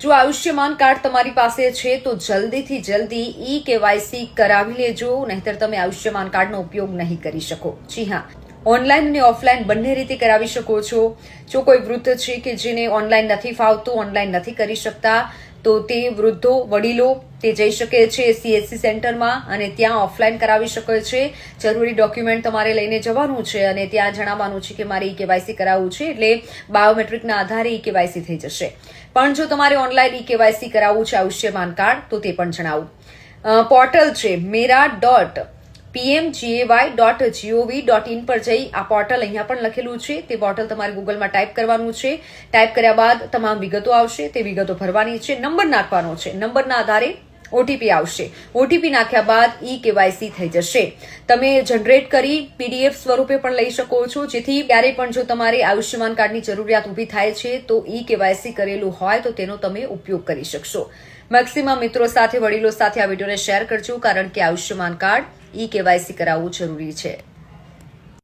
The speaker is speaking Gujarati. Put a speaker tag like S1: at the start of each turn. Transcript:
S1: જો આયુષ્યમાન કાર્ડ તમારી પાસે છે તો જલ્દીથી જલ્દી ઈ-કેવાયસી કરાવી લેજો, નહીંતર તમે આયુષ્યમાન કાર્ડનો ઉપયોગ નહીં કરી શકો. જી હા, ઓનલાઈન અને ઓફલાઈન બંને રીતે કરાવી શકો છો. જો કોઈ વૃદ્ધ છે કે જેને ઓનલાઈન નથી ફાવતું, ઓનલાઈન નથી કરી શકતા, તો તે વૃદ્ધો, વડીલો તે જઈ શકે છે CHC સેન્ટરમાં અને ત્યાં ઓફલાઈન કરાવી શકે છે. જરૂરી ડોક્યુમેન્ટ તમારે લઈને જવાનું છે અને ત્યાં જણાવવાનું છે કે મારે ઈ-કેવાયસી કરાવવું છે, એટલે બાયોમેટ્રિકના આધારે ઈ-કેવાયસી થઈ જશે. પણ જો તમારે ઓનલાઈન ઈ-કેવાયસી કરાવવું છે આયુષ્યમાન કાર્ડ, તો તે પણ જણાવું. પોર્ટલ છે mera.pmgay.gov.in પર જઈ આ પોર્ટલ અહીંયા પણ લખેલું છે, તે પોર્ટલ તમારે ગૂગલમાં ટાઈપ કરવાનું છે. ટાઈપ કર્યા બાદ તમામ વિગતો આવશે, તે વિગતો ભરવાની છે, નંબર નાખવાનો છે, નંબરના આધારે ઓટીપી આવશે. ઓટીપી નાખ્યા બાદ ઈ-કેવાયસી થઈ જશે. તમે જનરેટ કરી PDF સ્વરૂપે પણ લઈ શકો છો, જેથી ક્યારે પણ જો તમારે આયુષ્યમાન કાર્ડની જરૂરિયાત ઊભી થાય છે તો ઈ-કેવાયસી કરેલું હોય તો તેનો તમે ઉપયોગ કરી શકશો. મેક્સિમમ મિત્રો સાથે, વડીલો સાથે આ વિડીયોને શેર કરજો, કારણ કે આયુષ્યમાન કાર્ડ ઈ-કેવાયસી કરાવવું જરૂરી છે.